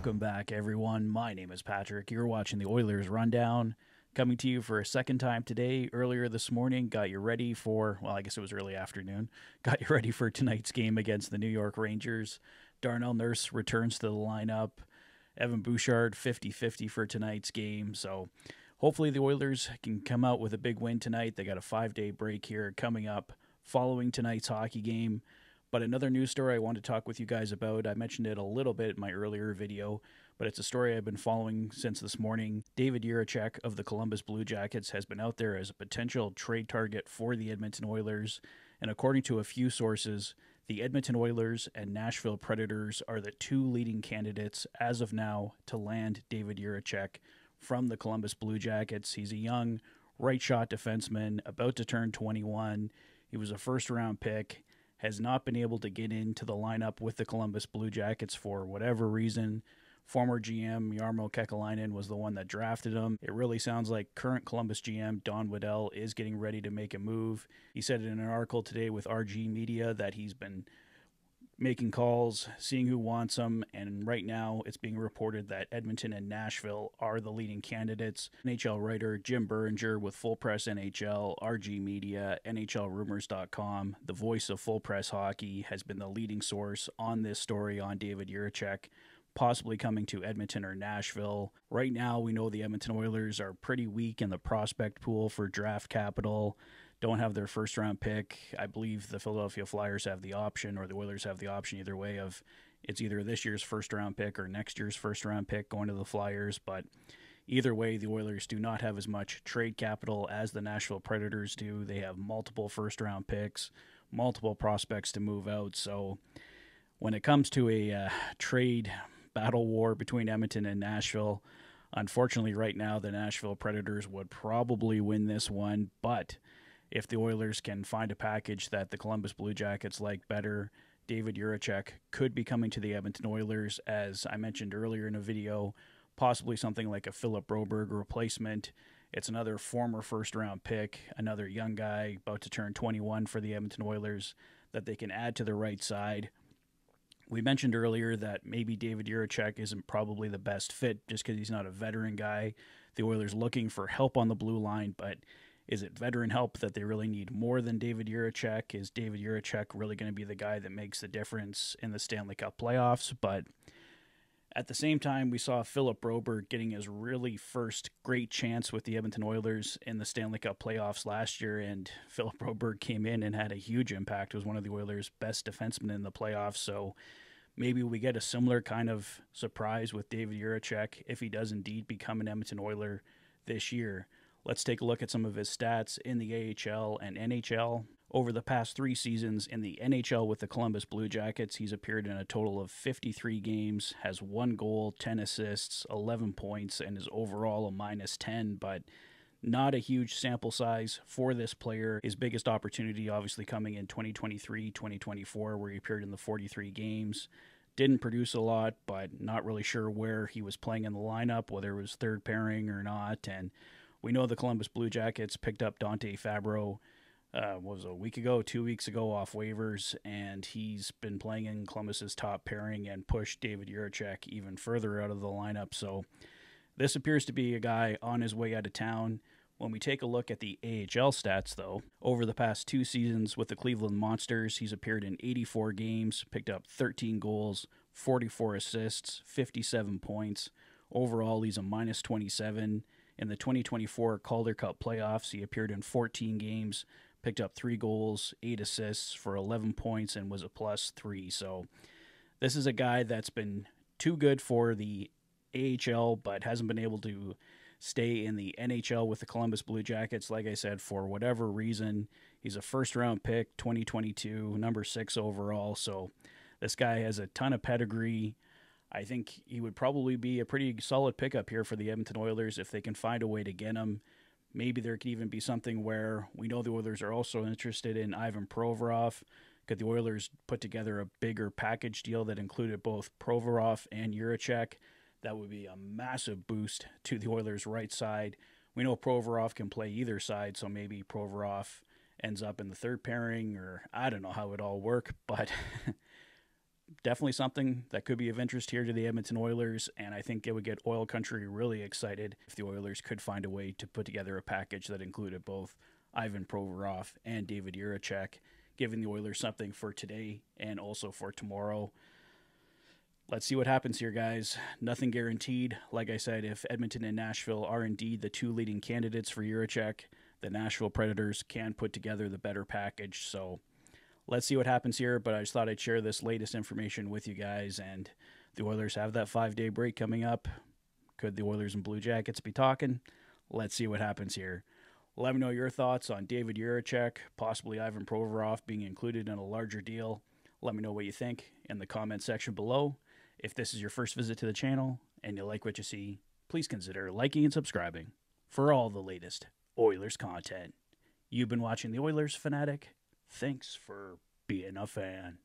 Welcome back, everyone. My name is Patrick. You're watching the Oilers Rundown. Coming to you for a second time today. Earlier this morning, got you ready for, well, I guess it was early afternoon, got you ready for tonight's game against the New York Rangers. Darnell Nurse returns to the lineup. Evan Bouchard, 50-50 for tonight's game. So hopefully the Oilers can come out with a big win tonight. They got a 5-day break here coming up following tonight's hockey game. But another news story I want to talk with you guys about, I mentioned it a little bit in my earlier video, but it's a story I've been following since this morning. David Jiricek of the Columbus Blue Jackets has been out there as a potential trade target for the Edmonton Oilers. And according to a few sources, the Edmonton Oilers and Nashville Predators are the two leading candidates as of now to land David Jiricek from the Columbus Blue Jackets. He's a young right-shot defenseman about to turn 21. He was a first-round pick. Has not been able to get into the lineup with the Columbus Blue Jackets for whatever reason. Former GM Jarmo Kekalainen was the one that drafted him. It really sounds like current Columbus GM Don Waddell is getting ready to make a move. He said in an article today with RG Media that he's been making calls, seeing who wants him, and right now it's being reported that Edmonton and Nashville are the leading candidates. NHL writer Jim Berringer with Full Press NHL, RG Media, NHLRumors.com, the voice of Full Press Hockey, has been the leading source on this story on David Jiricek, possibly coming to Edmonton or Nashville. Right now, we know the Edmonton Oilers are pretty weak in the prospect pool for draft capital. Don't have their first-round pick. I believe the Philadelphia Flyers have the option, or the Oilers have the option either way of it's either this year's first-round pick or next year's first-round pick going to the Flyers. But either way, the Oilers do not have as much trade capital as the Nashville Predators do. They have multiple first-round picks, multiple prospects to move out. So when it comes to a trade battle war between Edmonton and Nashville, unfortunately right now the Nashville Predators would probably win this one, but if the Oilers can find a package that the Columbus Blue Jackets like better, David Jiricek could be coming to the Edmonton Oilers, as I mentioned earlier in a video, possibly something like a Philip Broberg replacement. It's another former first-round pick, another young guy about to turn 21 for the Edmonton Oilers that they can add to the right side. We mentioned earlier that maybe David Jiricek isn't probably the best fit just because he's not a veteran guy. The Oilers looking for help on the blue line, but is it veteran help that they really need more than David Jiricek? Is David Jiricek really going to be the guy that makes the difference in the Stanley Cup playoffs? But at the same time, we saw Philip Broberg getting his really first great chance with the Edmonton Oilers in the Stanley Cup playoffs last year, and Philip Broberg came in and had a huge impact, was one of the Oilers' best defensemen in the playoffs. So maybe we get a similar kind of surprise with David Jiricek if he does indeed become an Edmonton Oiler this year. Let's take a look at some of his stats in the AHL and NHL. Over the past 3 seasons in the NHL with the Columbus Blue Jackets, he's appeared in a total of 53 games, has 1 goal, 10 assists, 11 points, and is overall a -10, but not a huge sample size for this player. His biggest opportunity obviously coming in 2023-2024, where he appeared in the 43 games. Didn't produce a lot, but not really sure where he was playing in the lineup, whether it was third pairing or not, and we know the Columbus Blue Jackets picked up Dante Fabro, was a week ago, 2 weeks ago off waivers, and he's been playing in Columbus's top pairing and pushed David Jiricek even further out of the lineup. So this appears to be a guy on his way out of town. When we take a look at the AHL stats, though, over the past 2 seasons with the Cleveland Monsters, he's appeared in 84 games, picked up 13 goals, 44 assists, 57 points. Overall, he's a -27. In the 2024 Calder Cup playoffs, he appeared in 14 games, picked up 3 goals, 8 assists for 11 points, and was a +3. So this is a guy that's been too good for the AHL, but hasn't been able to stay in the NHL with the Columbus Blue Jackets. Like I said, for whatever reason, he's a first-round pick, 2022, number 6 overall. So this guy has a ton of pedigree. I think he would probably be a pretty solid pickup here for the Edmonton Oilers if they can find a way to get him. Maybe there could even be something where we know the Oilers are also interested in Ivan Provorov. Could the Oilers put together a bigger package deal that included both Provorov and Jiricek? That would be a massive boost to the Oilers' right side. We know Provorov can play either side, so maybe Provorov ends up in the third pairing, or I don't know how it all work, but definitely something that could be of interest here to the Edmonton Oilers, and I think it would get Oil Country really excited if the Oilers could find a way to put together a package that included both Ivan Provorov and David Jiricek, giving the Oilers something for today and also for tomorrow. Let's see what happens here, guys. Nothing guaranteed. Like I said, if Edmonton and Nashville are indeed the two leading candidates for Jiricek, the Nashville Predators can put together the better package. So let's see what happens here, but I just thought I'd share this latest information with you guys. And the Oilers have that 5-day break coming up. Could the Oilers and Blue Jackets be talking? Let's see what happens here. Let me know your thoughts on David Jiricek, possibly Ivan Provorov being included in a larger deal. Let me know what you think in the comment section below. If this is your first visit to the channel and you like what you see, please consider liking and subscribing for all the latest Oilers content. You've been watching The Oilers Fanatic. Thanks for being a fan.